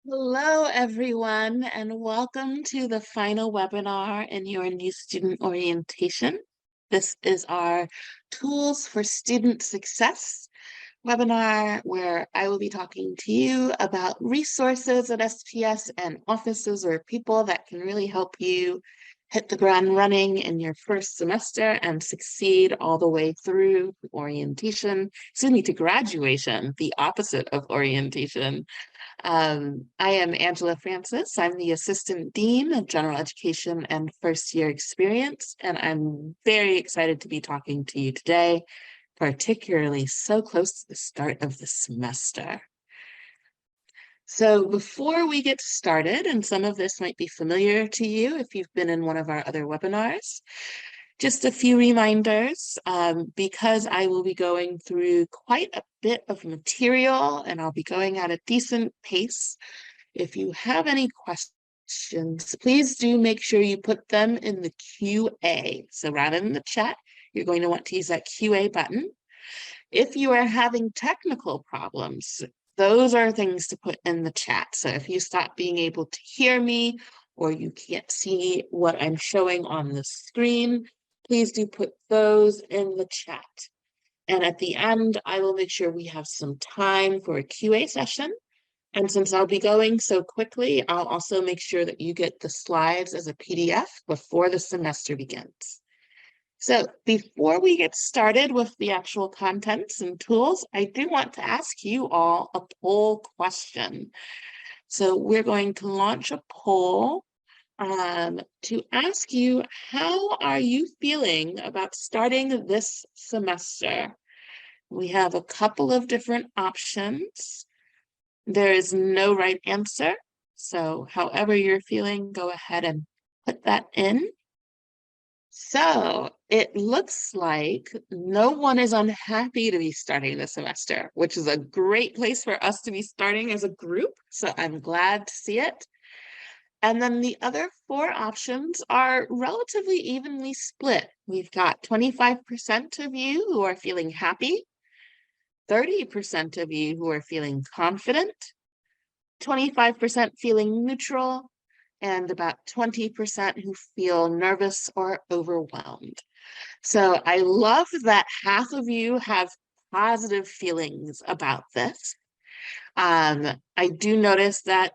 Hello, everyone, and welcome to the final webinar in your new student orientation. This is our Tools for Student Success webinar, where I will be talking to you about resources at SPS and offices or people that can really help you hit the ground running in your first semester and succeed all the way through to graduation, the opposite of orientation. I am Angela Francis. I'm the Assistant Dean of General Education and First Year Experience, and I'm very excited to be talking to you today, particularly so close to the start of the semester. So before we get started, and some of this might be familiar to you if you've been in one of our other webinars, just a few reminders, because I will be going through quite a bit of material and I'll be going at a decent pace. If you have any questions, please do make sure you put them in the QA. So rather than the chat, you're going to want to use that QA button. If you are having technical problems, those are things to put in the chat. So if you stop being able to hear me or you can't see what I'm showing on the screen, please do put those in the chat. And at the end, I will make sure we have some time for a QA session. And since I'll be going so quickly, I'll also make sure that you get the slides as a PDF before the semester begins. So before we get started with the actual contents and tools, I do want to ask you all a poll question. So we're going to launch a poll to ask you, how are you feeling about starting this semester? We have a couple of different options. There is no right answer. So however you're feeling, go ahead and put that in. So it looks like no one is unhappy to be starting the semester, which is a great place for us to be starting as a group. So I'm glad to see it. And then the other four options are relatively evenly split. We've got 25% of you who are feeling happy, 30% of you who are feeling confident, 25% feeling neutral, and about 20% who feel nervous or overwhelmed. So I love that half of you have positive feelings about this. I do notice that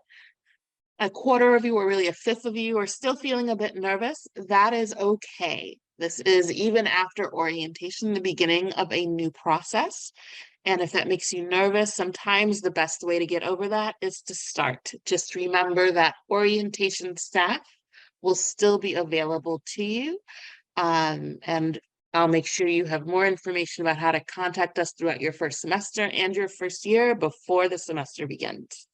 a quarter of you, or really a fifth of you, are still feeling a bit nervous. That is okay. This is even after orientation, the beginning of a new process. And if that makes you nervous, sometimes the best way to get over that is to start. Just remember that orientation staff will still be available to you. And I'll make sure you have more information about how to contact us throughout your first semester and your first year before the semester begins.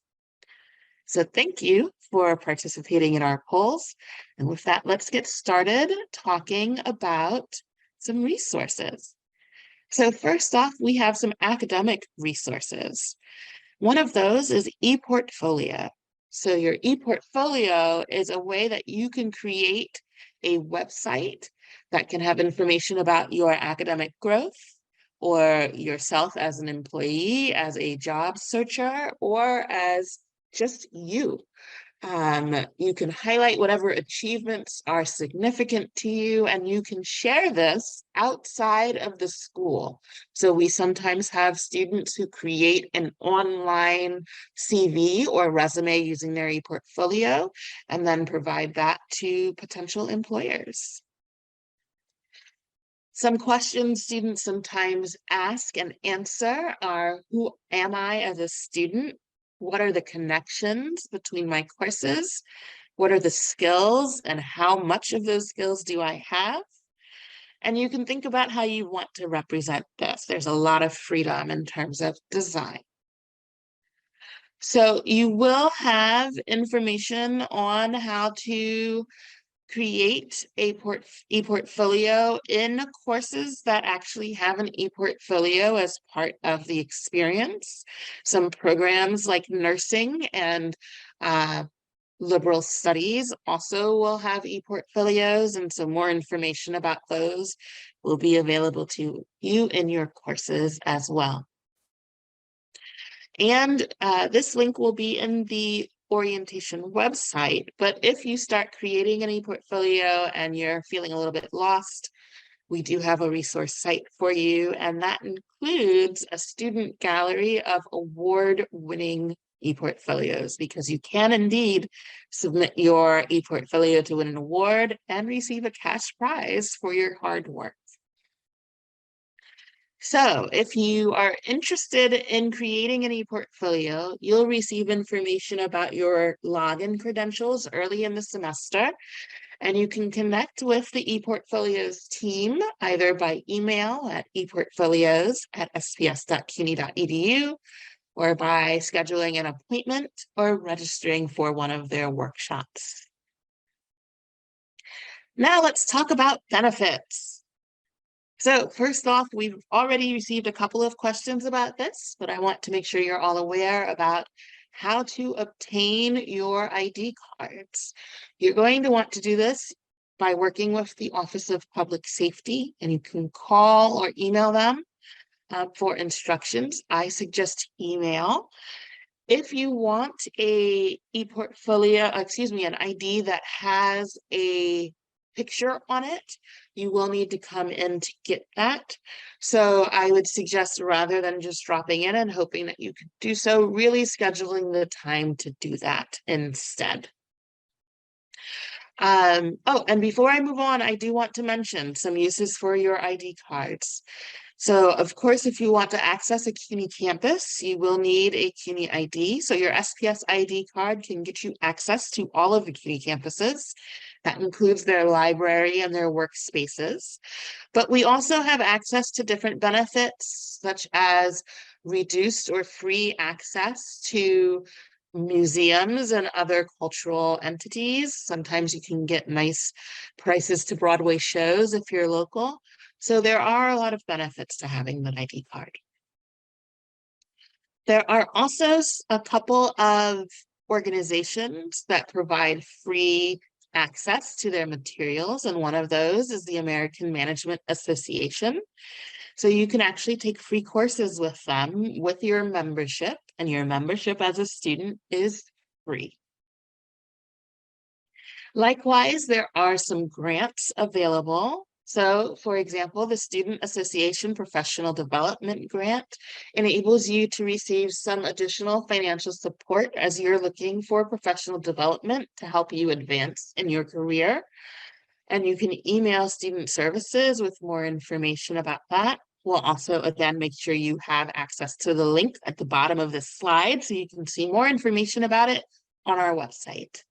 So thank you for participating in our polls. And with that, let's get started talking about some resources. So first off, we have some academic resources. One of those is ePortfolio. So your ePortfolio is a way that you can create a website that can have information about your academic growth or yourself as an employee, as a job searcher, or as just you. You can highlight whatever achievements are significant to you, and you can share this outside of the school. So we sometimes have students who create an online CV or resume using their ePortfolio and then provide that to potential employers. Some questions students sometimes ask and answer are, who am I as a student? What are the connections between my courses? What are the skills and how much of those skills do I have? And you can think about how you want to represent this. There's a lot of freedom in terms of design. So you will have information on how to create a ePortfolio in courses that actually have an ePortfolio as part of the experience. Some programs like nursing and liberal studies also will have ePortfolios, and so more information about those will be available to you in your courses as well. And this link will be in the orientation website, but if you start creating an e-portfolio and you're feeling a little bit lost, we do have a resource site for you, and that includes a student gallery of award-winning e-portfolios, because you can indeed submit your e-portfolio to win an award and receive a cash prize for your hard work. So if you are interested in creating an e-portfolio, you'll receive information about your login credentials early in the semester, and you can connect with the ePortfolios team either by email at eportfolios@sps.cuny.edu or by scheduling an appointment or registering for one of their workshops. Now let's talk about benefits. So first off, we've already received a couple of questions about this, but I want to make sure you're all aware about how to obtain your ID cards. You're going to want to do this by working with the Office of Public Safety, and you can call or email them for instructions. I suggest email. If you want an ID that has a picture on it, you will need to come in to get that. So I would suggest, rather than just dropping in and hoping that you could do so, really scheduling the time to do that instead. Oh, and before I move on, I do want to mention some uses for your ID cards. So of course, if you want to access a CUNY campus, you will need a CUNY ID. So your SPS ID card can get you access to all of the CUNY campuses. That includes their library and their workspaces. But we also have access to different benefits, such as reduced or free access to museums and other cultural entities. Sometimes you can get nice prices to Broadway shows if you're local. So there are a lot of benefits to having the ID card. There are also a couple of organizations that provide free access to their materials, and one of those is the American Management Association. So you can actually take free courses with them with your membership, and your membership as a student is free. Likewise, there are some grants available. So, for example, the Student Association Professional Development Grant enables you to receive some additional financial support as you're looking for professional development to help you advance in your career. And you can email Student Services with more information about that. We'll also, again, make sure you have access to the link at the bottom of this slide so you can see more information about it on our website.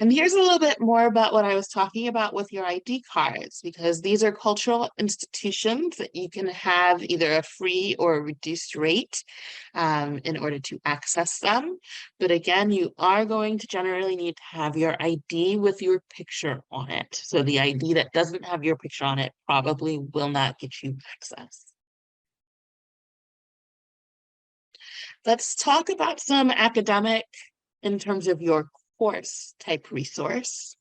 And here's a little bit more about what I was talking about with your ID cards, because these are cultural institutions that you can have either a free or a reduced rate in order to access them. But again, you are going to generally need to have your ID with your picture on it. So the ID that doesn't have your picture on it probably will not get you access. Let's talk about some academic in terms of your course type resource.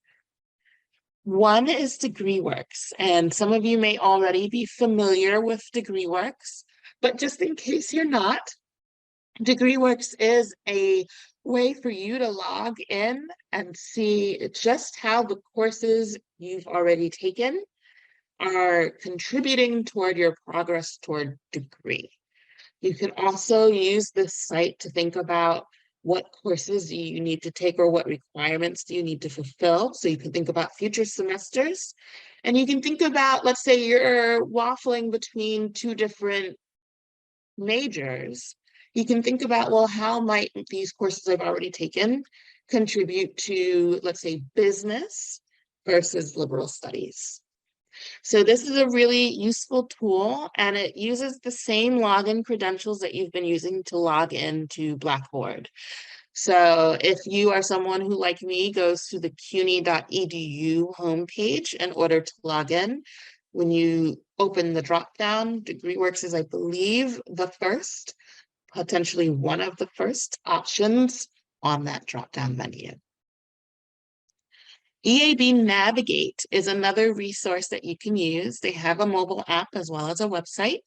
One is DegreeWorks, and some of you may already be familiar with DegreeWorks, but just in case you're not, DegreeWorks is a way for you to log in and see just how the courses you've already taken are contributing toward your progress toward degree. You can also use this site to think about what courses do you need to take or what requirements do you need to fulfill. So you can think about future semesters, and you can think about, let's say you're waffling between two different majors. You can think about, well, how might these courses I've already taken contribute to, let's say, business versus liberal studies. So this is a really useful tool, and it uses the same login credentials that you've been using to log into Blackboard. So if you are someone who, like me, goes to the cuny.edu homepage in order to log in, when you open the dropdown, DegreeWorks is, I believe, the first, potentially one of the first options on that dropdown menu. EAB Navigate is another resource that you can use. They have a mobile app as well as a website.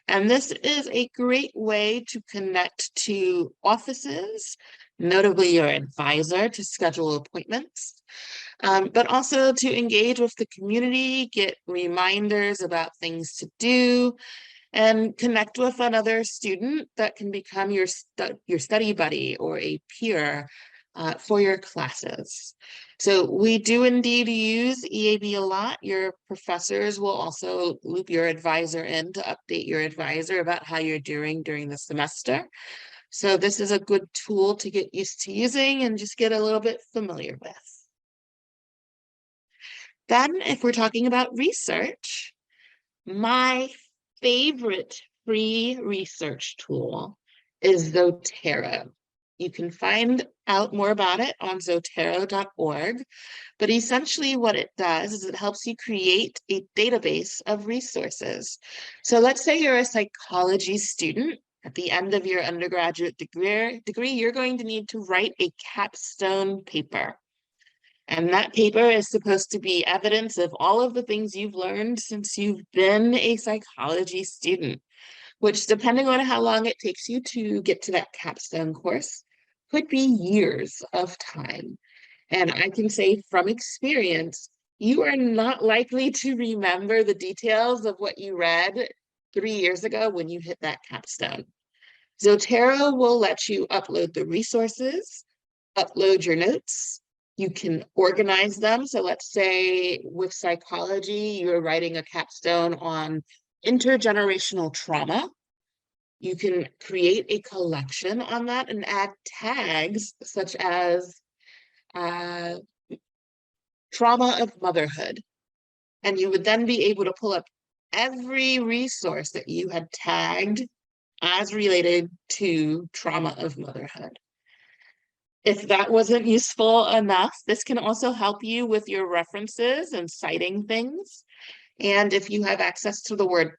And this is a great way to connect to offices, notably your advisor, to schedule appointments, but also to engage with the community, get reminders about things to do, and connect with another student that can become your study buddy or a peer for your classes. So we do indeed use EAB a lot. Your professors will also loop your advisor in to update your advisor about how you're doing during the semester. So this is a good tool to get used to using and just get a little bit familiar with. Then if we're talking about research, my favorite free research tool is Zotero. You can find out more about it on zotero.org, but essentially what it does is it helps you create a database of resources. So let's say you're a psychology student. At the end of your undergraduate degree, you're going to need to write a capstone paper. And that paper is supposed to be evidence of all of the things you've learned since you've been a psychology student, which, depending on how long it takes you to get to that capstone course, could be years of time. And I can say from experience, you are not likely to remember the details of what you read 3 years ago when you hit that capstone. Zotero will let you upload the resources, upload your notes. You can organize them. So let's say with psychology, you're writing a capstone on intergenerational trauma. You can create a collection on that and add tags such as trauma of motherhood. And you would then be able to pull up every resource that you had tagged as related to trauma of motherhood. If that wasn't useful enough, this can also help you with your references and citing things. And if you have access to the word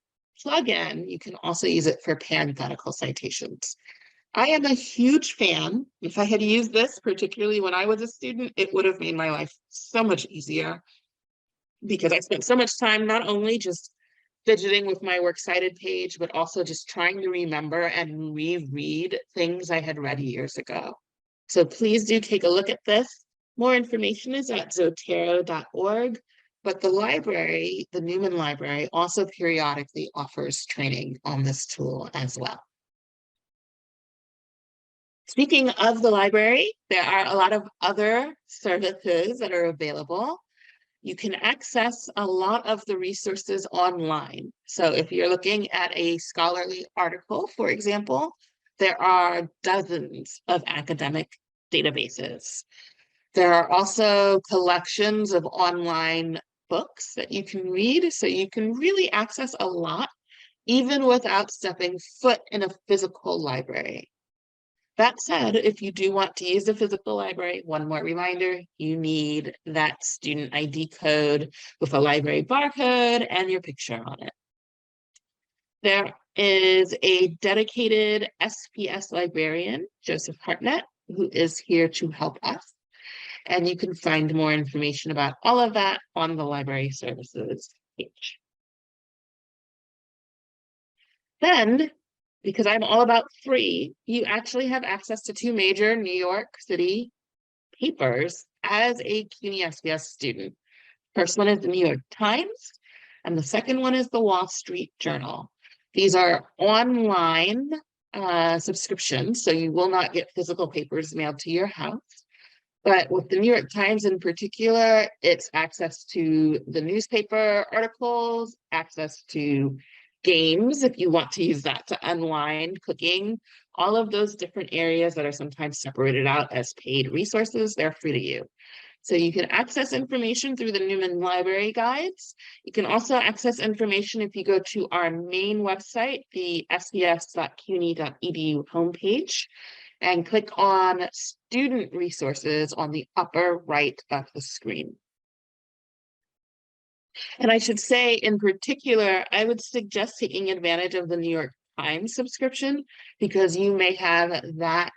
plugin, you can also use it for parenthetical citations. I am a huge fan. If I had used this, particularly when I was a student, it would have made my life so much easier because I spent so much time not only just fidgeting with my works cited page, but also just trying to remember and reread things I had read years ago. So please do take a look at this. More information is at zotero.org, but the library, the Newman Library, also periodically offers training on this tool as well. Speaking of the library, there are a lot of other services that are available. You can access a lot of the resources online. So if you're looking at a scholarly article, for example, there are dozens of academic databases. There are also collections of online books that you can read, so you can really access a lot, even without stepping foot in a physical library. That said, if you do want to use the physical library, one more reminder, you need that student ID code with a library barcode and your picture on it. There is a dedicated SPS librarian, Joseph Hartnett, who is here to help us. And you can find more information about all of that on the library services page. Then, because I'm all about free, you actually have access to 2 major New York City papers as a CUNY SPS student. First one is the New York Times, and the second one is the Wall Street Journal. These are online subscriptions, so you will not get physical papers mailed to your house. But with the New York Times in particular, it's access to the newspaper articles, access to games, if you want to use that to unwind, cooking, all of those different areas that are sometimes separated out as paid resources, they're free to you. So you can access information through the Newman Library Guides. You can also access information if you go to our main website, the sps.cuny.edu homepage, and click on Student Resources on the upper right of the screen. And I should say, in particular, I would suggest taking advantage of the New York Times subscription because you may have that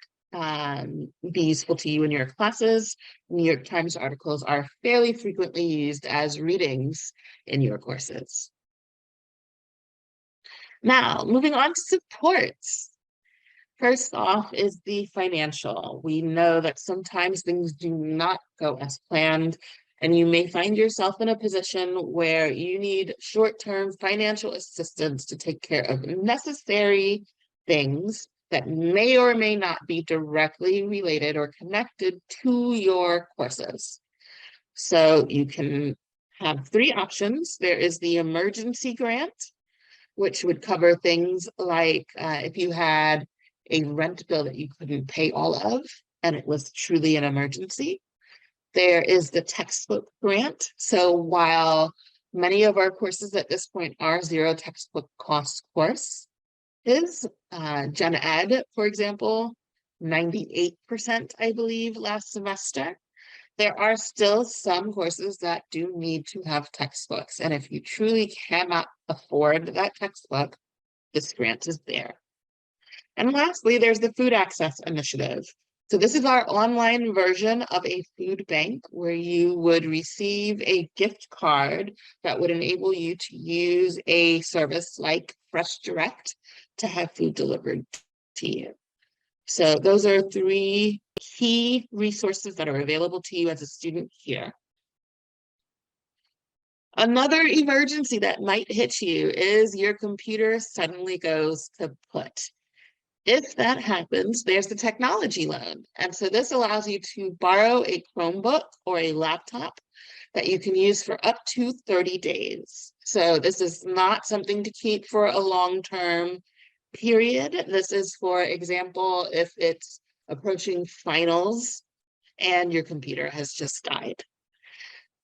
be useful to you in your classes. New York Times articles are fairly frequently used as readings in your courses. Now, moving on to supports. First off is the financial. We know that sometimes things do not go as planned, and you may find yourself in a position where you need short-term financial assistance to take care of necessary things that may or may not be directly related or connected to your courses. So you can have three options. There is the emergency grant, which would cover things like if you had a rent bill that you couldn't pay all of, and it was truly an emergency. There is the textbook grant. So while many of our courses at this point are zero textbook cost courses, Gen Ed, for example, 98%, I believe, last semester. There are still some courses that do need to have textbooks. And if you truly cannot afford that textbook, this grant is there. And lastly, there's the Food Access Initiative. So this is our online version of a food bank where you would receive a gift card that would enable you to use a service like Fresh Direct to have food delivered to you. So those are three key resources that are available to you as a student here. Another emergency that might hit you is your computer suddenly goes kaput. If that happens, there's the technology loan. And so this allows you to borrow a Chromebook or a laptop that you can use for up to 30 days. So this is not something to keep for a long-term period. This is, for example, if it's approaching finals and your computer has just died.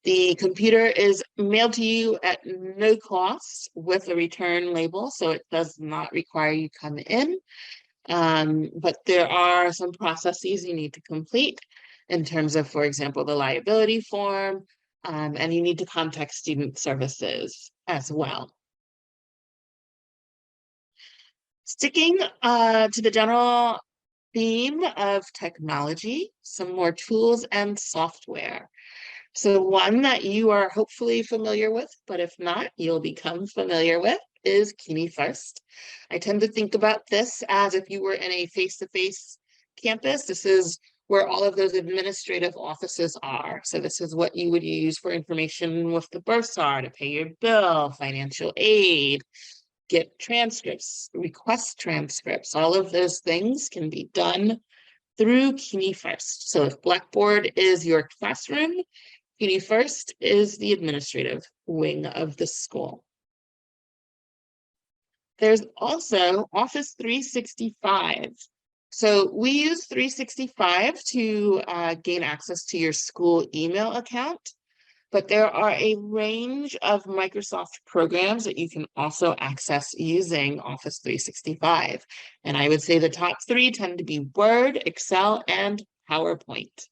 The computer is mailed to you at no cost with a return label, so it does not require you come in. But there are some processes you need to complete in terms of, for example, the liability form, and you need to contact student services as well. Sticking to the general theme of technology, some more tools and software. So one that you are hopefully familiar with, but if not, you'll become familiar with, is CUNY First. I tend to think about this as if you were in a face-to-face campus. This is where all of those administrative offices are. So this is what you would use for information with the bursar, to pay your bill, financial aid, get transcripts, request transcripts. All of those things can be done through CUNY First. So if Blackboard is your classroom, CUNY First is the administrative wing of the school. There's also Office 365. So we use 365 to gain access to your school email account, but there are a range of Microsoft programs that you can also access using Office 365. And I would say the top three tend to be Word, Excel, and PowerPoint.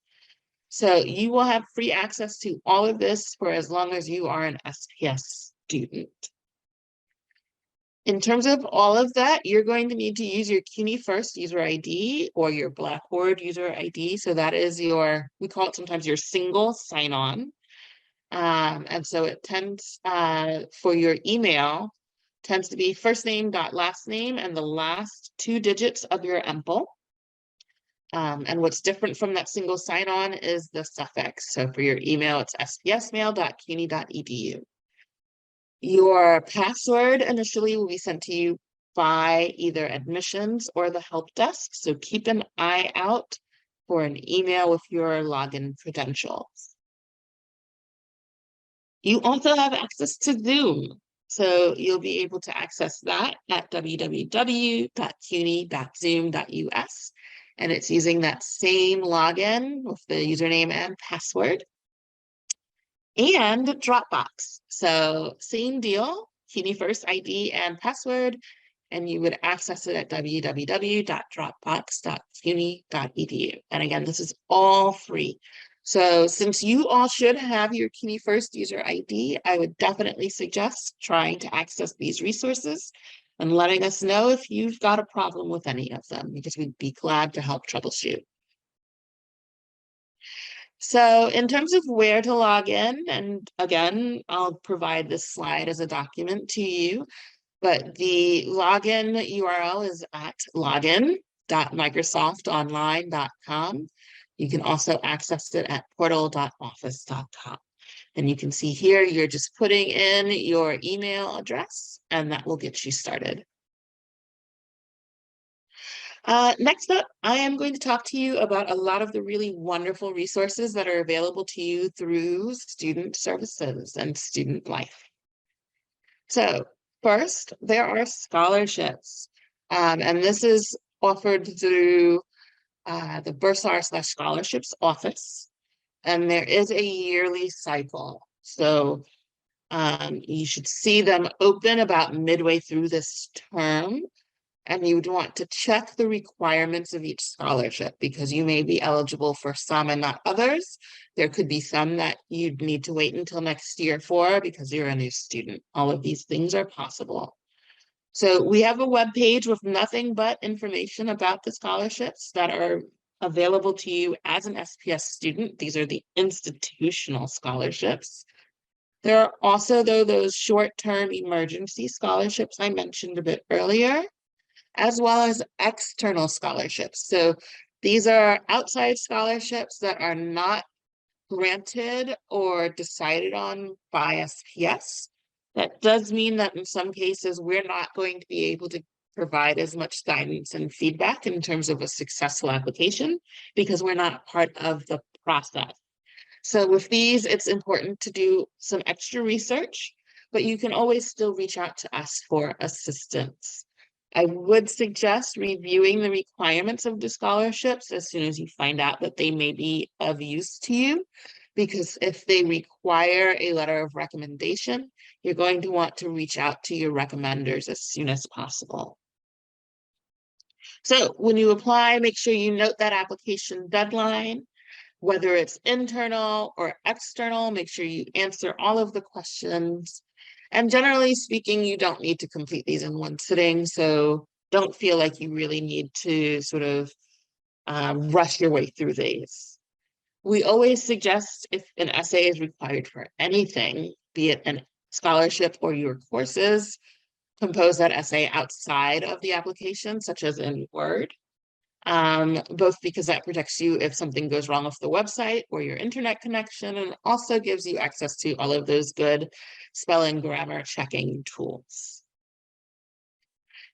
So you will have free access to all of this for as long as you are an SPS student. In terms of all of that, you're going to need to use your CUNY First user ID or your Blackboard user ID. So that is your, we call it sometimes your single sign-on. And so it tends, for your email, tends to be first name dot last name and the last two digits of your MPL. And what's different from that single sign-on is the suffix. So for your email, it's spsmail.cuny.edu. Your password initially will be sent to you by either admissions or the help desk. So keep an eye out for an email with your login credentials. You also have access to Zoom. So you'll be able to access that at www.cuny.zoom.us. And it's using that same login with the username and password. And Dropbox. So same deal, CUNY First ID and password, and you would access it at www.dropbox.cuny.edu. And again, this is all free. So since you all should have your CUNY First user ID, I would definitely suggest trying to access these resources and letting us know if you've got a problem with any of them, because we'd be glad to help troubleshoot. So in terms of where to log in, and again, I'll provide this slide as a document to you. but the login URL is at login.microsoftonline.com. You can also access it at portal.office.com. And you can see here, you're just putting in your email address, and that will get you started. Next up, I am going to talk to you about a lot of the really wonderful resources that are available to you through student services and student life. So first, there are scholarships, and this is offered through the Bursar/Scholarships office, and there is a yearly cycle. So you should see them open about midway through this term, and you would want to check the requirements of each scholarship because you may be eligible for some and not others. There could be some that you'd need to wait until next year for because you're a new student. All of these things are possible. So we have a web page with nothing but information about the scholarships that are available to you as an SPS student. These are the institutional scholarships. There are also, though, those short-term emergency scholarships I mentioned a bit earlier, as well as external scholarships. So these are outside scholarships that are not granted or decided on by SPS. That does mean that in some cases, we're not going to be able to provide as much guidance and feedback in terms of a successful application because we're not part of the process. So with these, it's important to do some extra research, but you can always still reach out to us for assistance. I would suggest reviewing the requirements of the scholarships as soon as you find out that they may be of use to you, because if they require a letter of recommendation, you're going to want to reach out to your recommenders as soon as possible. So when you apply, make sure you note that application deadline. Whether it's internal or external, make sure you answer all of the questions. And generally speaking, you don't need to complete these in one sitting, so don't feel like you really need to sort of rush your way through these. We always suggest if an essay is required for anything, be it a scholarship or your courses, compose that essay outside of the application, such as in Word. Both because that protects you if something goes wrong with the website or your internet connection, and also gives you access to all of those good spelling, grammar checking tools.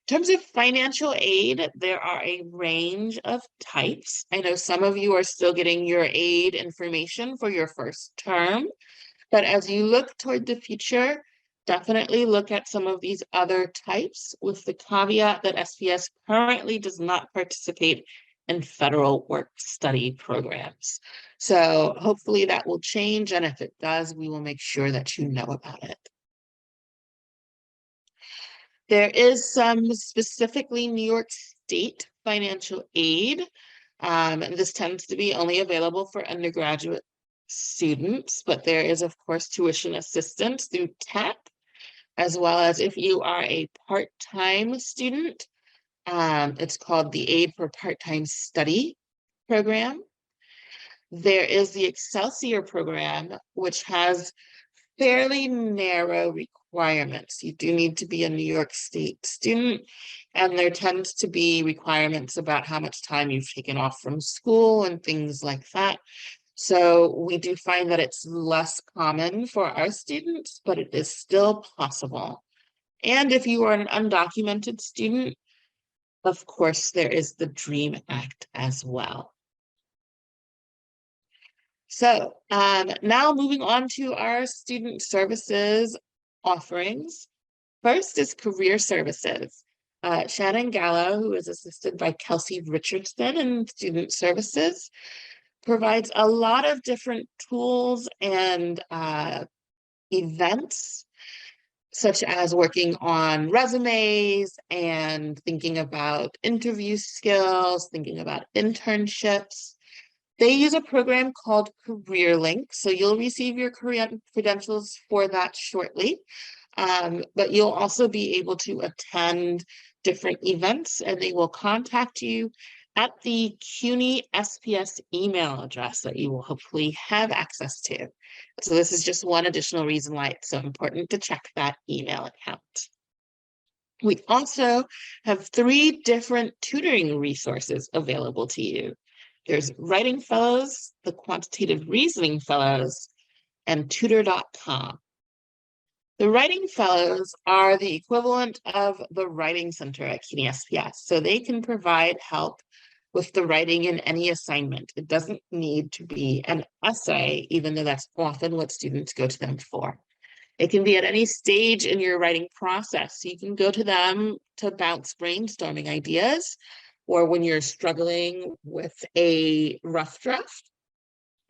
In terms of financial aid, there are a range of types. I know some of you are still getting your aid information for your first term, but as you look toward the future, definitely look at some of these other types with the caveat that SPS currently does not participate in federal work-study programs. So hopefully that will change, and if it does, we will make sure that you know about it. There is some specifically New York State financial aid. And this tends to be only available for undergraduate students, but there is, of course, tuition assistance through TAP, as well as if you are a part-time student, it's called the Aid for Part-Time Study program. There is the Excelsior program, which has fairly narrow requirements. You do need to be a New York State student, and there tends to be requirements about how much time you've taken off from school and things like that. So we do find that it's less common for our students, but it is still possible. And if you are an undocumented student, of course, there is the DREAM Act as well. So now moving on to our student services offerings. First is career services. Shannon Gallo, who is assisted by Kelsey Richardson in student services, provides a lot of different tools and events, such as working on resumes and thinking about interview skills, thinking about internships. They use a program called CareerLink, so you'll receive your career credentials for that shortly. But you'll also be able to attend different events, and they will contact you at the CUNY SPS email address that you will hopefully have access to. So this is just one additional reason why it's so important to check that email account. We also have 3 different tutoring resources available to you. There's Writing Fellows, the Quantitative Reasoning Fellows, and Tutor.com. The Writing Fellows are the equivalent of the Writing Center at CUNY SPS, so they can provide help with the writing in any assignment. It doesn't need to be an essay, even though that's often what students go to them for. It can be at any stage in your writing process. You can go to them to bounce brainstorming ideas, or when you're struggling with a rough draft,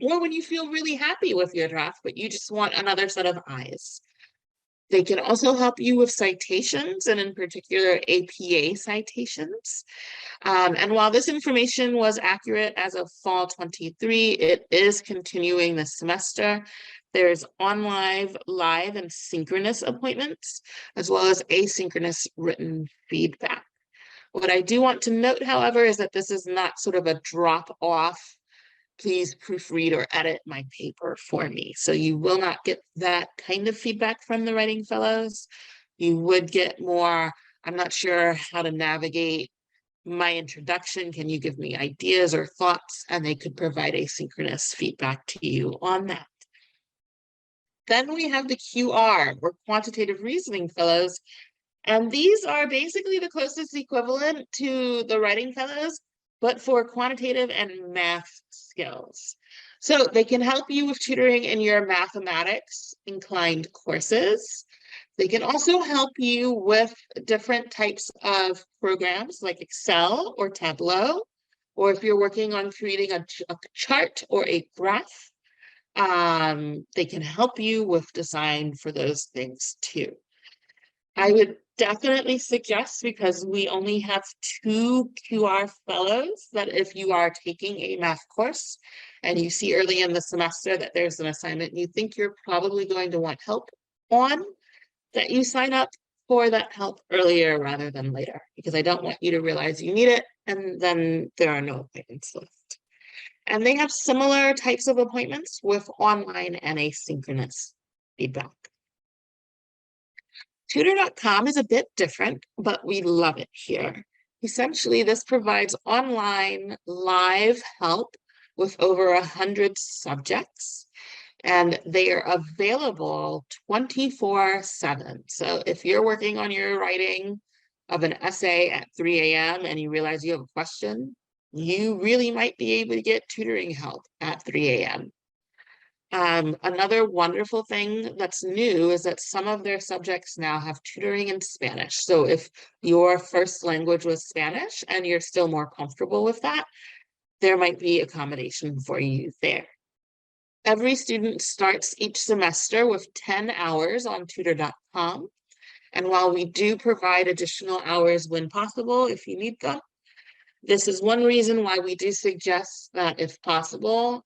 or when you feel really happy with your draft, but you just want another set of eyes. They can also help you with citations, and in particular, APA citations. And while this information was accurate as of fall 23, it is continuing this semester. There's online, live, and synchronous appointments, as well as asynchronous written feedback. What I do want to note, however, is that this is not sort of a drop-off, please proofread or edit my paper for me. So you will not get that kind of feedback from the Writing Fellows. You would get more, I'm not sure how to navigate my introduction. Can you give me ideas or thoughts? And they could provide asynchronous feedback to you on that. Then we have the QR, or Quantitative Reasoning Fellows. And these are basically the closest equivalent to the Writing Fellows, but for quantitative and math skills. So they can help you with tutoring in your mathematics inclined courses. They can also help you with different types of programs like Excel or Tableau, or if you're working on creating a chart or a graph, they can help you with design for those things too. I would definitely suggest, because we only have 2 QR fellows, that if you are taking a math course and you see early in the semester that there's an assignment you think you're probably going to want help on, that you sign up for that help earlier rather than later, because I don't want you to realize you need it and then there are no appointments left. And they have similar types of appointments with online and asynchronous feedback. Tutor.com is a bit different, but we love it here. Essentially, this provides online live help with over 100 subjects, and they are available 24/7. So if you're working on your writing of an essay at 3 a.m. and you realize you have a question, you really might be able to get tutoring help at 3 a.m. Another wonderful thing that's new is that some of their subjects now have tutoring in Spanish. So if your first language was Spanish and you're still more comfortable with that, there might be accommodation for you there. Every student starts each semester with 10 hours on tutor.com. And while we do provide additional hours when possible, if you need them, this is one reason why we do suggest that, if possible,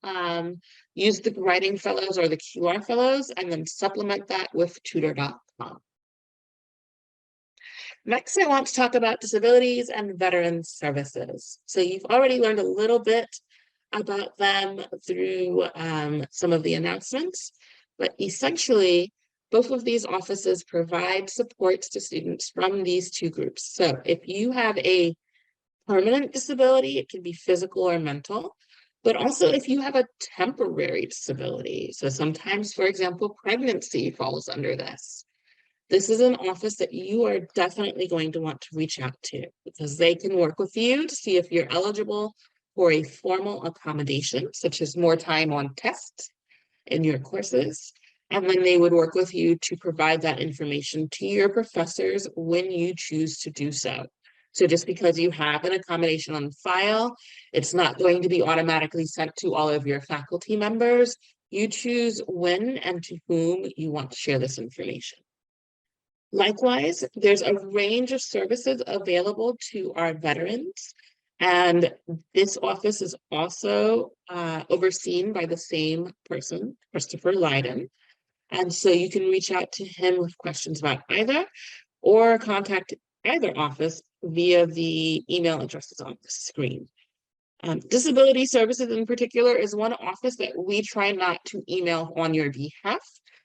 use the Writing Fellows or the QR Fellows and then supplement that with tutor.com. Next, I want to talk about disabilities and veteran services. So you've already learned a little bit about them through some of the announcements, but essentially, both of these offices provide supports to students from these 2 groups. So if you have a permanent disability, it can be physical or mental, but also if you have a temporary disability. So sometimes, for example, pregnancy falls under this. This is an office that you are definitely going to want to reach out to, because they can work with you to see if you're eligible for a formal accommodation, such as more time on tests in your courses. And then they would work with you to provide that information to your professors when you choose to do so. So just because you have an accommodation on file, it's not going to be automatically sent to all of your faculty members. You choose when and to whom you want to share this information. Likewise, there's a range of services available to our veterans, and this office is also overseen by the same person, Christopher Lydon. And so you can reach out to him with questions about either, or contact either office via the email addresses on the screen. Disability services in particular is one office that we try not to email on your behalf,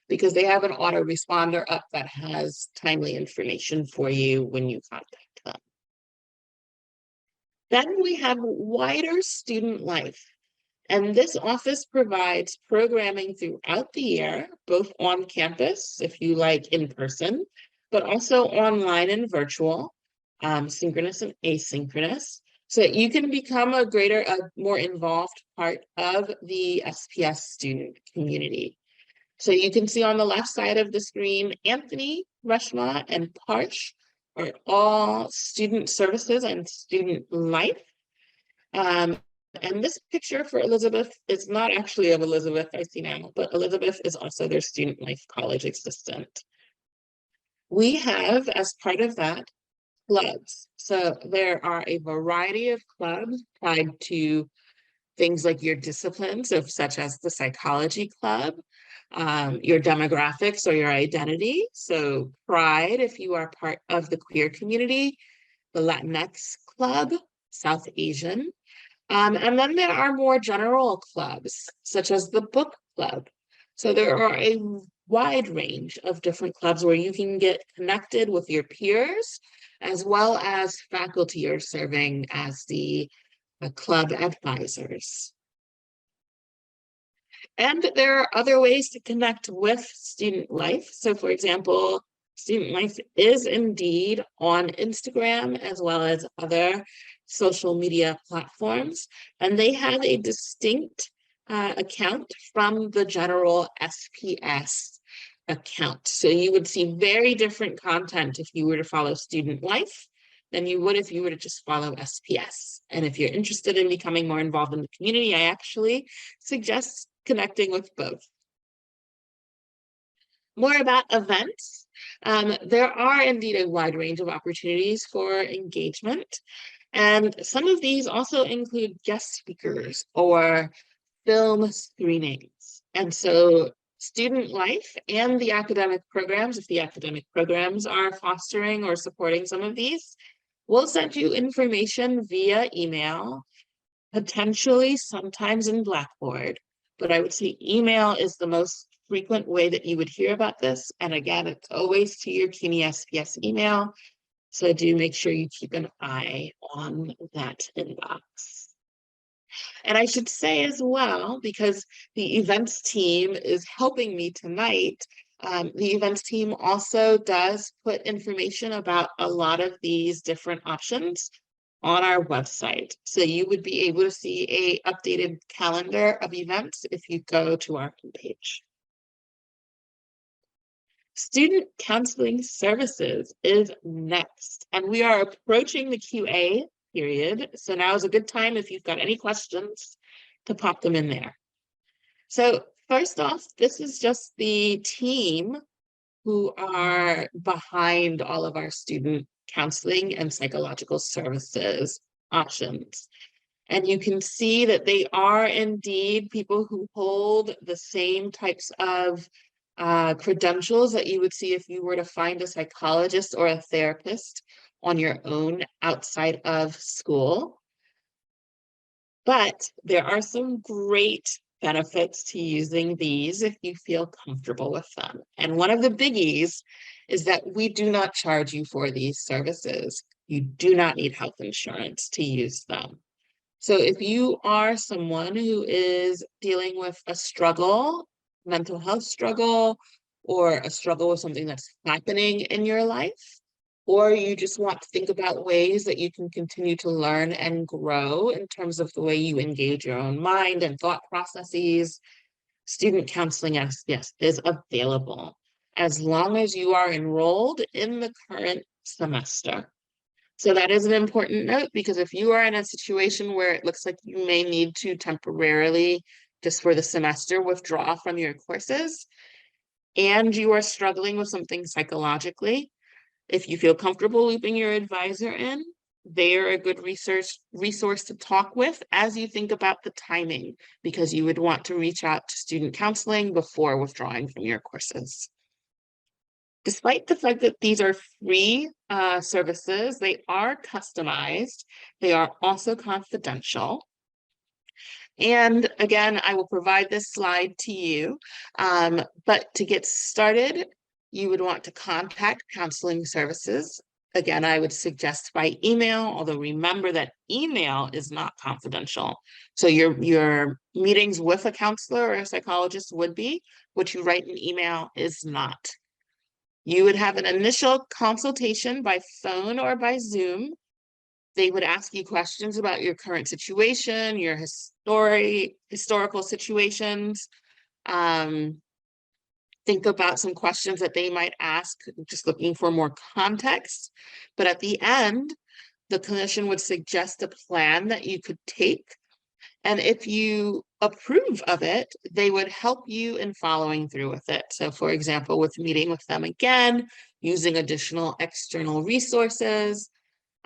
because they have an autoresponder up that has timely information for you when you contact them. Then we have wider student life. And this office provides programming throughout the year, both on campus, if you like in person, but also online and virtual, synchronous and asynchronous, so that you can become a more involved part of the SPS student community. So you can see on the left side of the screen, Anthony, Reshma, and Parsh are all student services and student life. And this picture for Elizabeth is not actually of Elizabeth, I see now, but Elizabeth is also their student life college assistant. We have, as part of that, clubs. So there are a variety of clubs tied to things like your disciplines, such as the psychology club, your demographics or your identity. So Pride, if you are part of the queer community, the Latinx club, South Asian. And then there are more general clubs, such as the book club. So there are a wide range of different clubs where you can get connected with your peers, as well as faculty are serving as the club advisors. And there are other ways to connect with student life. So for example, student life is indeed on Instagram as well as other social media platforms, and they have a distinct account from the general SPS account. So you would see very different content if you were to follow student life than you would if you were to just follow SPS. And if you're interested in becoming more involved in the community, I actually suggest connecting with both. More about events. There are indeed a wide range of opportunities for engagement. And some of these also include guest speakers or film screenings. And so student life and the academic programs, if the academic programs are fostering or supporting some of these, will send you information via email, potentially sometimes in Blackboard. But I would say email is the most frequent way that you would hear about this. And again, it's always to your CUNY SPS email. So do make sure you keep an eye on that inbox. And I should say as well, because the events team is helping me tonight, the events team also does put information about a lot of these different options on our website. So you would be able to see a updated calendar of events if you go to our homepage. Student counseling services is next, and we are approaching the QA period. So now is a good time if you've got any questions to pop them in there. So first off, this is just the team who are behind all of our student counseling and psychological services options. And you can see that they are indeed people who hold the same types of credentials that you would see if you were to find a psychologist or a therapist on your own outside of school. But there are some great benefits to using these if you feel comfortable with them. And one of the biggies is that we do not charge you for these services. You do not need health insurance to use them. So if you are someone who is dealing with a struggle, mental health struggle, or a struggle with something that's happening in your life, or you just want to think about ways that you can continue to learn and grow in terms of the way you engage your own mind and thought processes, student counseling SPS is available as long as you are enrolled in the current semester. So that is an important note, because if you are in a situation where it looks like you may need to temporarily, just for the semester, withdraw from your courses, and you are struggling with something psychologically, if you feel comfortable looping your advisor in, they're a good resource to talk with as you think about the timing, because you would want to reach out to student counseling before withdrawing from your courses. Despite the fact that these are free services, they are customized. They are also confidential. And again, I will provide this slide to you. But to get started, you would want to contact counseling services. Again, I would suggest by email, although remember that email is not confidential. So your meetings with a counselor or a psychologist would be. What you write in email is not. You would have an initial consultation by phone or by Zoom. They would ask you questions about your current situation, your historical situations. Think about some questions that they might ask, just looking for more context. But at the end, the clinician would suggest a plan that you could take. And if you approve of it, they would help you in following through with it. So for example, with meeting with them again, using additional external resources.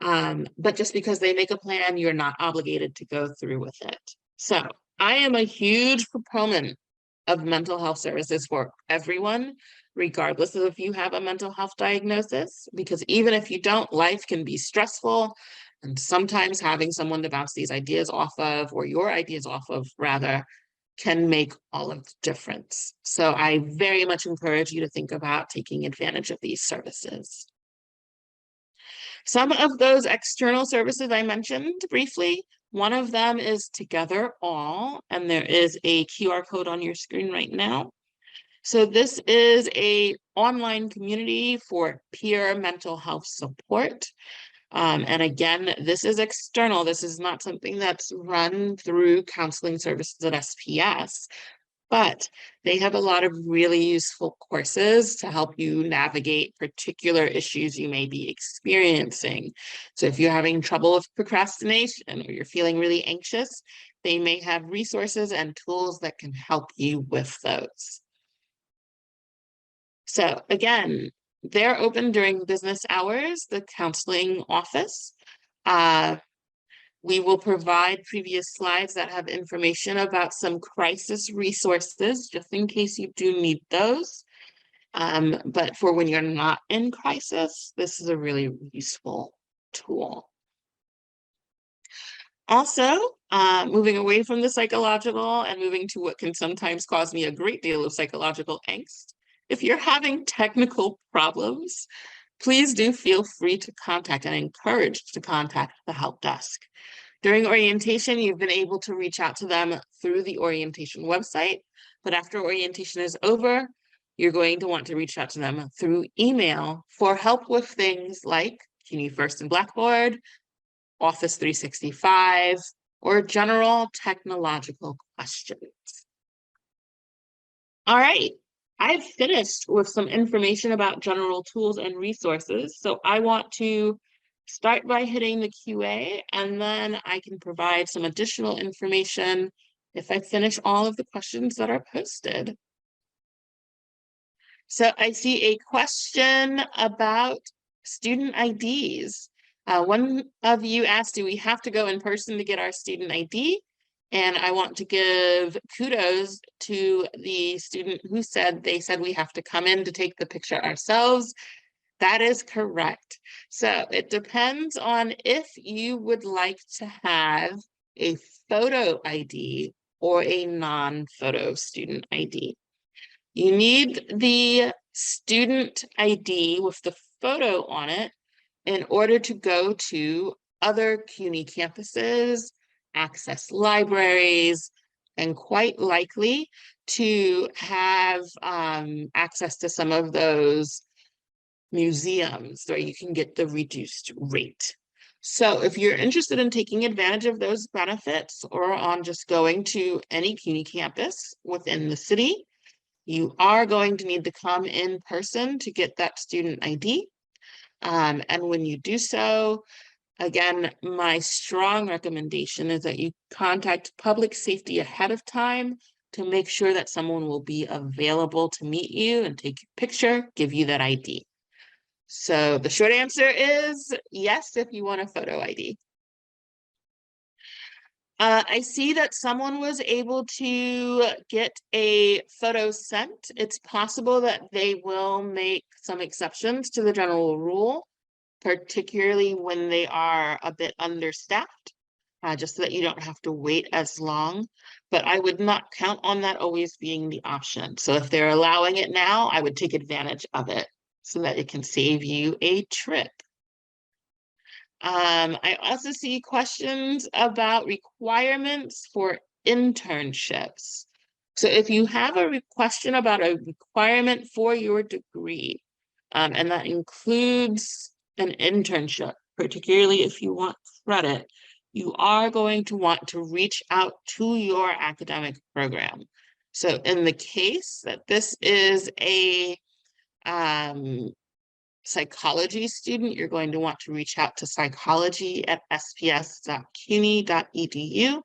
But just because they make a plan, you're not obligated to go through with it. So I am a huge proponent of mental health services for everyone, regardless of if you have a mental health diagnosis, because even if you don't, life can be stressful. And sometimes having someone to bounce these ideas off of, or your ideas off of, rather, can make all of the difference. So I very much encourage you to think about taking advantage of these services. Some of those external services I mentioned briefly, one of them is Together All, and there is a QR code on your screen right now. So this is an online community for peer mental health support. And again, this is external. This is not something that's run through counseling services at SPS, but they have a lot of really useful courses to help you navigate particular issues you may be experiencing. So if you're having trouble with procrastination or you're feeling really anxious, they may have resources and tools that can help you with those. So again, they're open during business hours, the counseling office. We will provide previous slides that have information about some crisis resources, just in case you do need those. But for when you're not in crisis, this is a really useful tool. Also, moving away from the psychological and moving to what can sometimes cause me a great deal of psychological angst. If you're having technical problems, please do feel free to contact and encouraged to contact the help desk. During orientation, you've been able to reach out to them through the orientation website, but after orientation is over, you're going to want to reach out to them through email for help with things like CUNY First and Blackboard, Office 365, or general technological questions. All right, I've finished with some information about general tools and resources, so I want to start by hitting the QA, and then I can provide some additional information if I finish all of the questions that are posted. So I see a question about student IDs. One of you asked, do we have to go in person to get our student ID? And I want to give kudos to the student who said we have to come in to take the picture ourselves. That is correct. So it depends on if you would like to have a photo ID or a non-photo student ID. You need the student ID with the photo on it in order to go to other CUNY campuses, access libraries, and quite likely to have access to some of those museums where you can get the reduced rate. So if you're interested in taking advantage of those benefits or on just going to any CUNY campus within the city, you are going to need to come in person to get that student ID. And when you do so, again, my strong recommendation is that you contact public safety ahead of time to make sure that someone will be available to meet you and take your picture, give you that ID. So the short answer is yes, if you want a photo ID. I see that someone was able to get a photo sent. It's possible that they will make some exceptions to the general rule, particularly when they are a bit understaffed. just so that you don't have to wait as long. But I would not count on that always being the option. So if they're allowing it now, I would take advantage of it so that it can save you a trip. I also see questions about requirements for internships. So if you have a question about a requirement for your degree, and that includes an internship, particularly if you want credit, you are going to want to reach out to your academic program. So in the case that this is a psychology student, you're going to want to reach out to psychology@sps.cuny.edu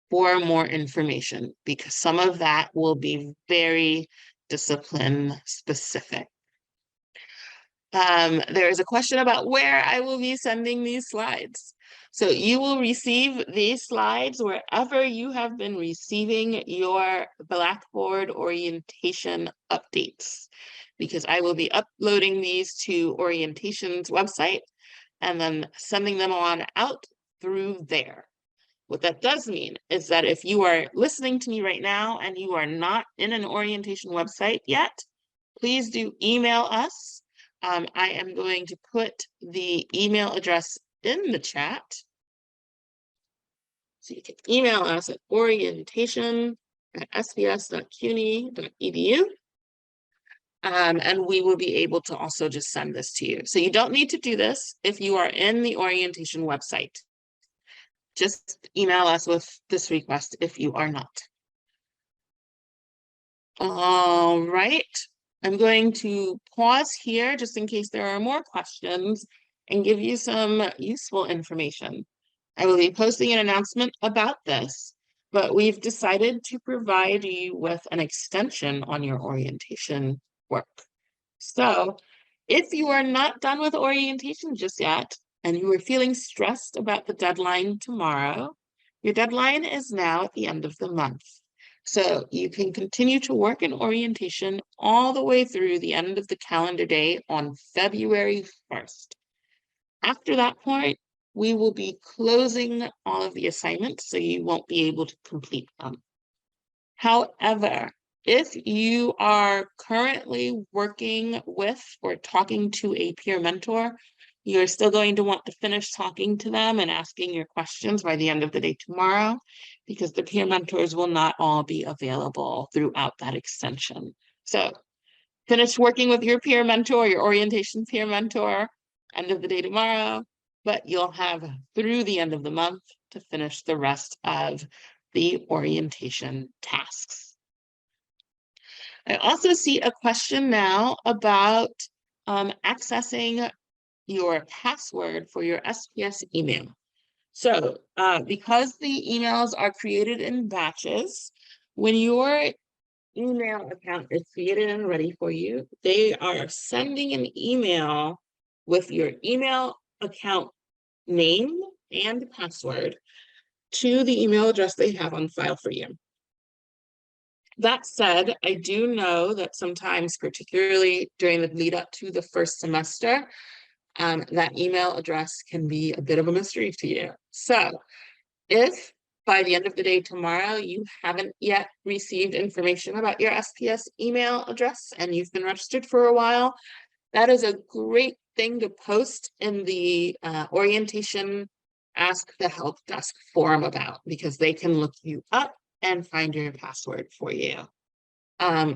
for more information, because some of that will be very discipline specific. There is a question about where I will be sending these slides. So you will receive these slides wherever you have been receiving your Blackboard orientation updates, because I will be uploading these to orientation's website and then sending them on out through there. What that does mean is that if you are listening to me right now and you are not in an orientation website yet, please do email us. I am going to put the email address in the chat. So you can email us at orientation@sps.cuny.edu. And we will be able to also just send this to you. So you don't need to do this if you are in the orientation website. Just email us with this request if you are not. All right. I'm going to pause here just in case there are more questions and give you some useful information. I will be posting an announcement about this, but we've decided to provide you with an extension on your orientation work. So if you are not done with orientation just yet, and you are feeling stressed about the deadline tomorrow, your deadline is now at the end of the month. So you can continue to work in orientation all the way through the end of the calendar day on February 1st. After that point, we will be closing all of the assignments, so you won't be able to complete them. However, if you are currently working with or talking to a peer mentor, you're still going to want to finish talking to them and asking your questions by the end of the day tomorrow, because the peer mentors will not all be available throughout that extension. So finish working with your peer mentor, your orientation peer mentor, end of the day tomorrow, but you'll have through the end of the month to finish the rest of the orientation tasks. I also see a question now about accessing your password for your SPS email. So because the emails are created in batches, when your email account is created and ready for you, they are sending an email with your email account name and password to the email address they have on file for you. That said, I do know that sometimes, particularly during the lead up to the first semester, that email address can be a bit of a mystery to you. So if by the end of the day tomorrow, you haven't yet received information about your SPS email address and you've been registered for a while, that is a great thing to post in the orientation Ask the Help Desk forum about, because they can look you up and find your password for you.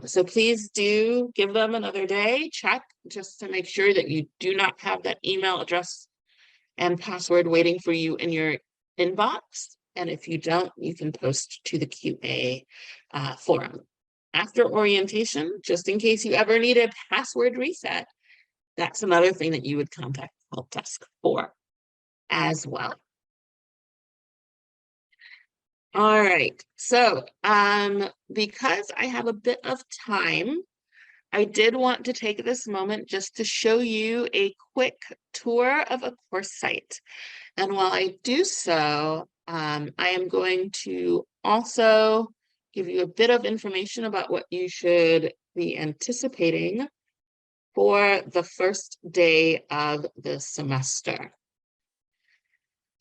So please do give them another day, check just to make sure that you do not have that email address and password waiting for you in your inbox. And if you don't, you can post to the QA forum. After orientation, just in case you ever need a password reset, that's another thing that you would contact the help desk for as well. All right, so because I have a bit of time, I did want to take this moment just to show you a quick tour of a course site. And while I do so, I am going to also give you a bit of information about what you should be anticipating for the first day of the semester.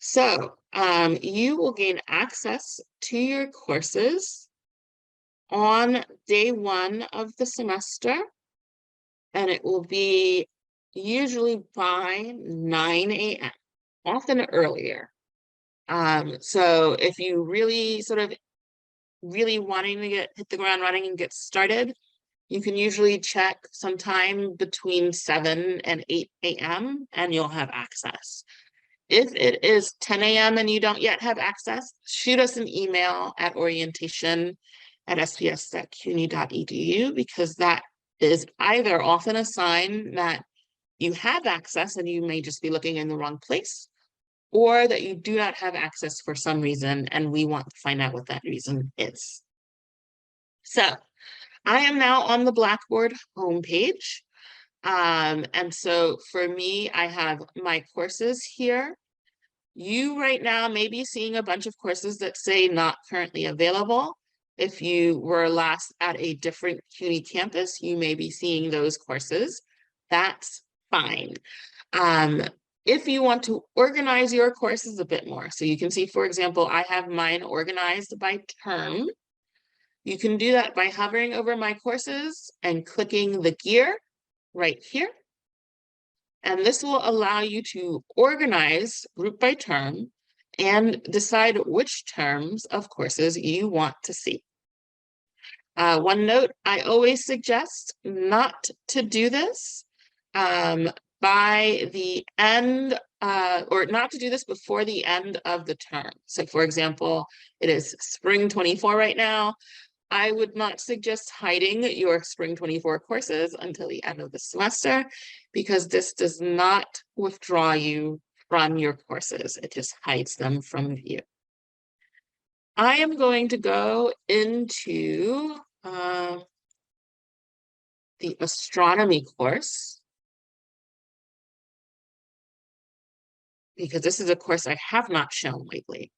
So you will gain access to your courses on day 1 of the semester, and it will be usually by 9 a.m., often earlier. So if you really really wanting to hit the ground running and get started, you can usually check sometime between 7 and 8 a.m. and you'll have access. If it is 10 a.m. and you don't yet have access, shoot us an email at orientation@sps.cuny.edu, because that is either often a sign that you have access and you may just be looking in the wrong place, or that you do not have access for some reason and we want to find out what that reason is. So I am now on the Blackboard homepage. And so for me, I have my courses here. You right now may be seeing a bunch of courses that say not currently available. If you were last at a different CUNY campus, you may be seeing those courses. That's fine. If you want to organize your courses a bit more, so you can see, for example, I have mine organized by term. You can do that by hovering over my courses and clicking the gear right here. And this will allow you to organize group by term and decide which terms of courses you want to see. One note, I always suggest not to do this by the end, or not to do this before the end of the term. So for example, it is spring 24 right now. I would not suggest hiding your spring 24 courses until the end of the semester, because this does not withdraw you from your courses. It just hides them from view. I am going to go into the astronomy course, because this is a course I have not shown lately.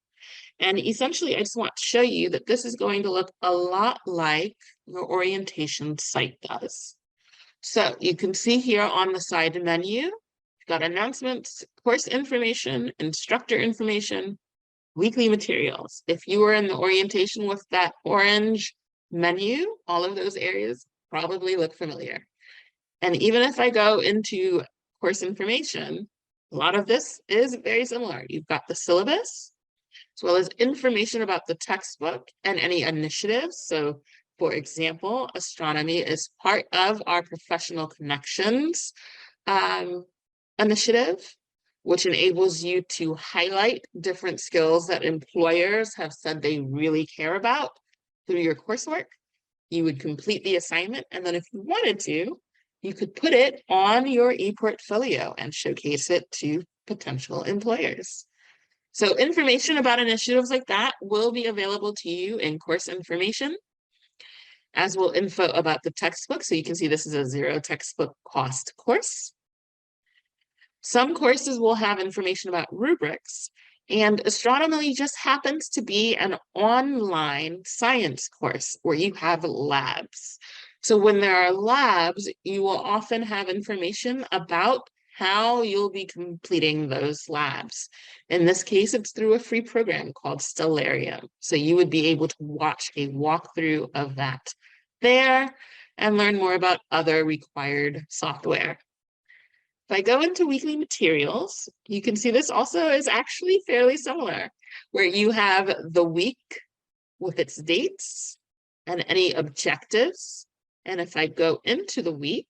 And essentially, I just want to show you that this is going to look a lot like your orientation site does. So you can see here on the side menu, you've got announcements, course information, instructor information, weekly materials. If you were in the orientation with that orange menu, all of those areas probably look familiar. And even if I go into course information, a lot of this is very similar. You've got the syllabus, as well as information about the textbook and any initiatives. So for example, astronomy is part of our Professional Connections initiative, which enables you to highlight different skills that employers have said they really care about through your coursework. You would complete the assignment, and then if you wanted to, you could put it on your e-portfolio and showcase it to potential employers. So information about initiatives like that will be available to you in course information, as will info about the textbook. So you can see this is a zero textbook cost course. Some courses will have information about rubrics, and astronomy just happens to be an online science course where you have labs. So when there are labs, you will often have information about how you'll be completing those labs. In this case, it's through a free program called Stellarium. So you would be able to watch a walkthrough of that there and learn more about other required software. If I go into weekly materials, you can see this also is actually fairly similar, where you have the week with its dates and any objectives. And if I go into the week,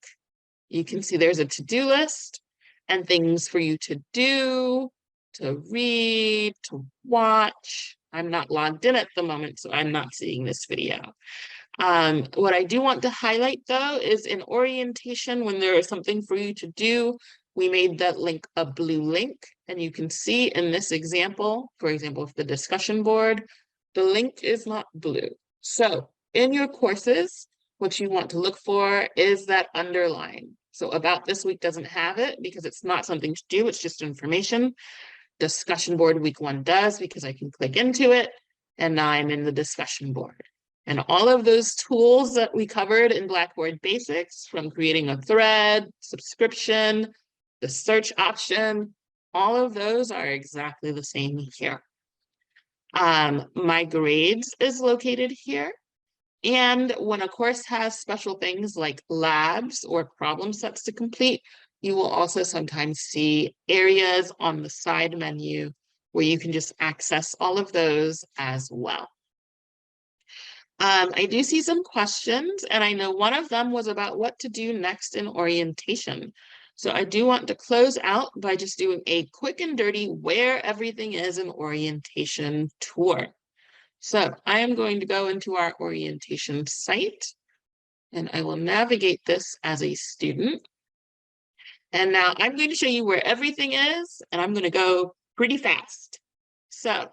you can see there's a to-do list and things for you to do, to read, to watch. I'm not logged in at the moment, so I'm not seeing this video. What I do want to highlight though is in orientation, when there is something for you to do, we made that link a blue link, and you can see in this example, for example, if the discussion board, the link is not blue. So in your courses, what you want to look for is that underline. So about this week doesn't have it because it's not something to do, it's just information. Discussion board week 1 does, because I can click into it and now I'm in the discussion board. And all of those tools that we covered in Blackboard Basics, from creating a thread, subscription, the search option, All of those are exactly the same here. My grades is located here. And when a course has special things like labs or problem sets to complete, you will also sometimes see areas on the side menu where you can just access all of those as well. I do see some questions, and I know one of them was about what to do next in orientation. So I do want to close out by just doing a quick and dirty where everything is in orientation tour. So I am going to go into our orientation site, and I will navigate this as a student. And now I'm going to show you where everything is, and I'm going to go pretty fast. So,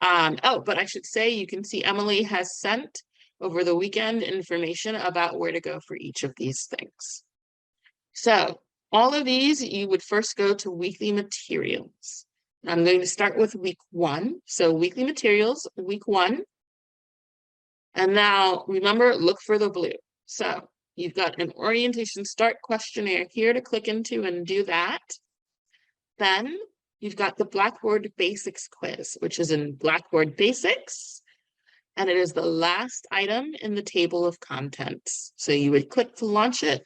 oh, but I should say you can see Emily has sent over the weekend information about where to go for each of these things. So all of these, you would first go to weekly materials. I'm going to start with week 1. So weekly materials, week 1. And now remember, look for the blue. So you've got an orientation start questionnaire here to click into and do that. Then you've got the Blackboard Basics quiz, which is in Blackboard Basics. And it is the last item in the table of contents. So you would click to launch it,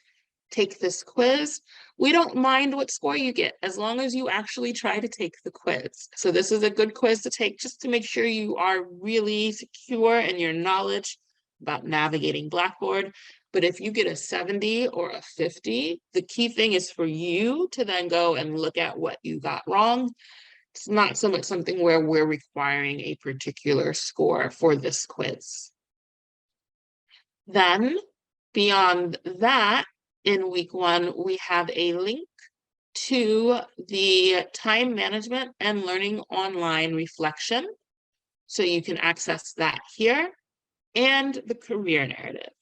take this quiz. We don't mind what score you get as long as you actually try to take the quiz. So this is a good quiz to take just to make sure you are really secure in your knowledge about navigating Blackboard. But if you get a 70 or a 50, the key thing is for you to then go and look at what you got wrong. It's not so much something where we're requiring a particular score for this quiz. Then beyond that, in week 1, we have a link to the time management and learning online reflection. So you can access that here, and the career narrative.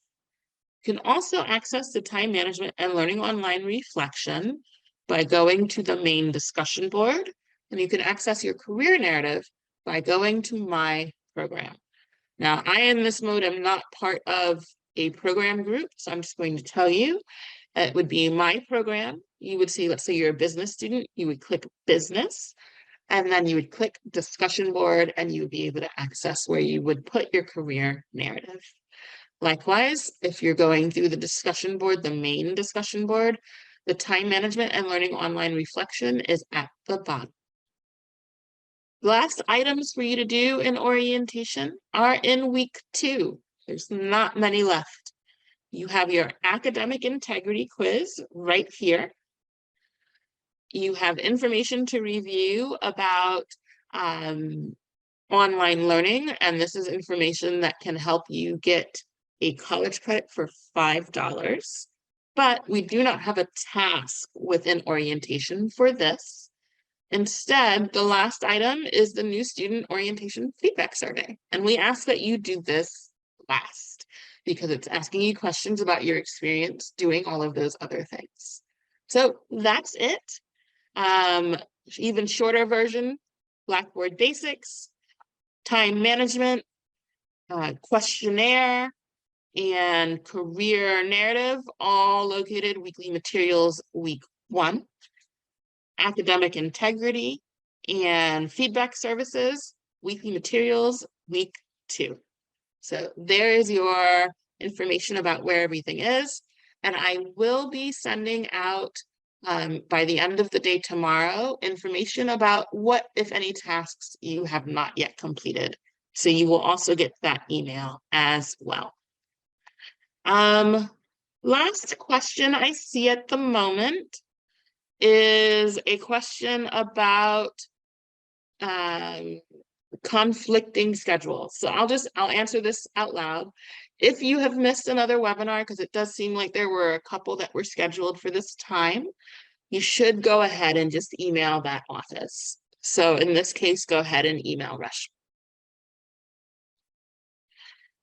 You can also access the time management and learning online reflection by going to the main discussion board, and you can access your career narrative by going to my program. Now, I in this mode am not part of a program group, so I'm just going to tell you. It would be my program. You would see, let's say you're a business student, you would click business, and then you would click discussion board, and you would be able to access where you would put your career narrative. Likewise, if you're going through the discussion board, the main discussion board, the time management and learning online reflection is at the bottom. Last items for you to do in orientation are in week 2. There's not many left. You have your academic integrity quiz right here. You have information to review about online learning, and this is information that can help you get a college credit for $5. But we do not have a task within orientation for this. Instead, the last item is the new student orientation feedback survey. And we ask that you do this last because it's asking you questions about your experience doing all of those other things. So that's it. Even shorter version, Blackboard Basics, time management, questionnaire, and career narrative, all located weekly materials week 1. Academic integrity and feedback services, weekly materials week 2. So there is your information about where everything is. And I will be sending out by the end of the day tomorrow information about what, if any, tasks you have not yet completed. So you will also get that email as well. Last question I see at the moment is a question about conflicting schedules. So I'll answer this out loud. If you have missed another webinar, because it does seem like there were a couple that were scheduled for this time, you should go ahead and just email that office. So in this case, go ahead and email Rush.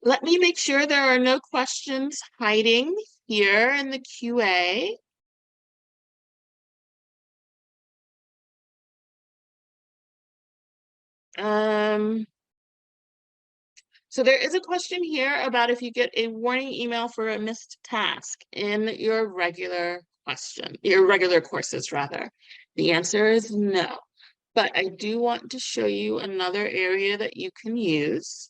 Let me make sure there are no questions hiding here in the QA. So there is a question here about if you get a warning email for a missed task in your regular courses rather. The answer is no. But I do want to show you another area that you can use,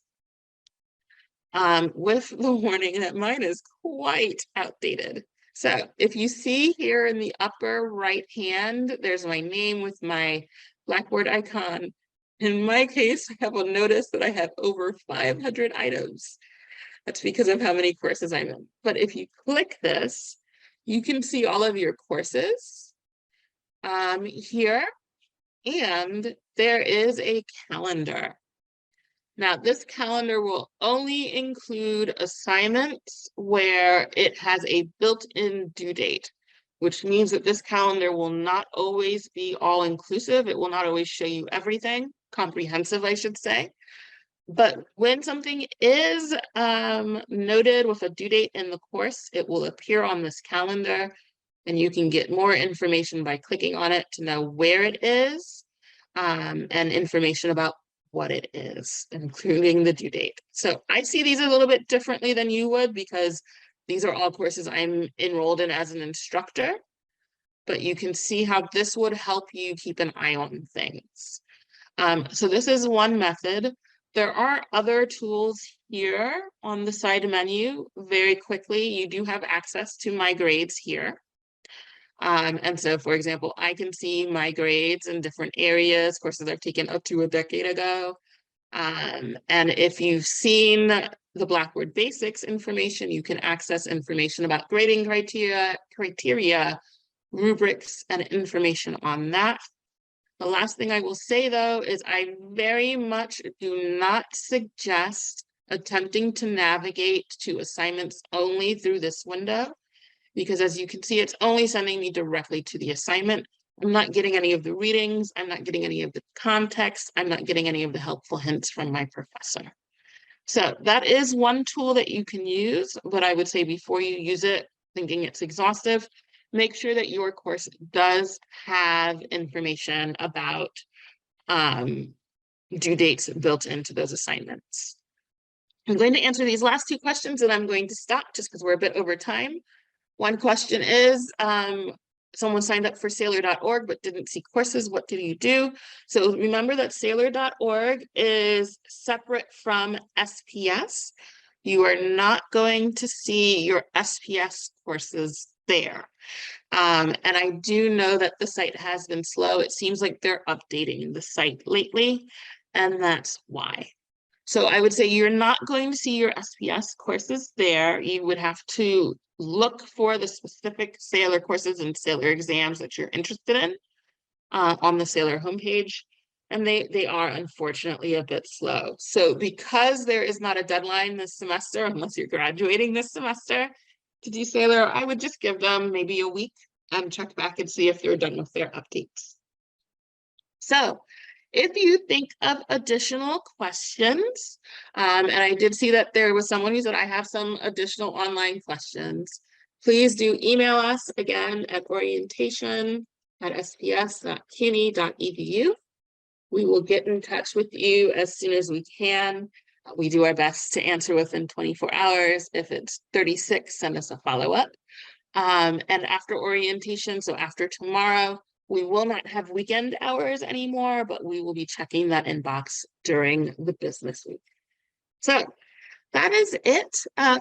with the warning that mine is quite outdated. So if you see here in the upper right hand, there's my name with my Blackboard icon. In my case, I have a notice that I have over 500 items. That's because of how many courses I'm in. But if you click this, you can see all of your courses here, and there is a calendar. Now, this calendar will only include assignments where it has a built-in due date, which means that this calendar will not always be all-inclusive. It will not always show you everything, comprehensive, I should say. But when something is noted with a due date in the course, it will appear on this calendar, and you can get more information by clicking on it to know where it is, and information about what it is, including the due date. So I see these a little bit differently than you would, because these are all courses I'm enrolled in as an instructor, but you can see how this would help you keep an eye on things. So this is one method. There are other tools here on the side menu. Very quickly, you do have access to my grades here. And so, for example, I can see my grades in different areas, courses I've taken up to a decade ago. And if you've seen the Blackboard Basics information, you can access information about grading criteria, rubrics, and information on that. The last thing I will say, though, is I very much do not suggest attempting to navigate to assignments only through this window, because as you can see, it's only sending me directly to the assignment. I'm not getting any of the readings. I'm not getting any of the context. I'm not getting any of the helpful hints from my professor. So that is one tool that you can use, but I would say before you use it, thinking it's exhaustive, make sure that your course does have information about due dates built into those assignments. I'm going to answer these last two questions and I'm going to stop just because we're a bit over time. One question is, someone signed up for Sailor.org but didn't see courses. What do you do? So remember that Sailor.org is separate from SPS. You are not going to see your SPS courses there. And I do know that the site has been slow. It seems like they're updating the site lately, and that's why. So I would say you're not going to see your SPS courses there. You would have to look for the specific Sailor courses and Sailor exams that you're interested in on the Sailor homepage. And they are unfortunately a bit slow. So because there is not a deadline this semester, unless you're graduating this semester to do Sailor, I would just give them maybe a week and check back and see if they're done with their updates. So if you think of additional questions, and I did see that there was someone who said, I have some additional online questions, please do email us again at orientation@sps.cuny.edu. We will get in touch with you as soon as we can. We do our best to answer within 24 hours. If it's 36, send us a follow-up. And after orientation, so after tomorrow, we will not have weekend hours anymore, but we will be checking that inbox during the business week. So that is it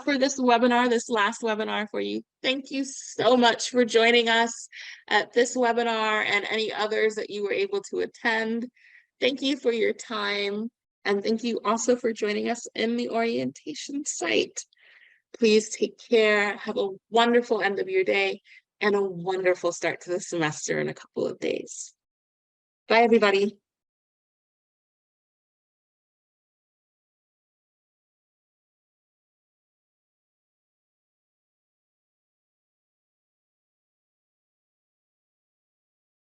for this webinar, this last webinar for you. Thank you so much for joining us at this webinar and any others that you were able to attend. Thank you for your time. And thank you also for joining us in the orientation site. Please take care. Have a wonderful end of your day and a wonderful start to the semester in a couple of days. Bye, everybody.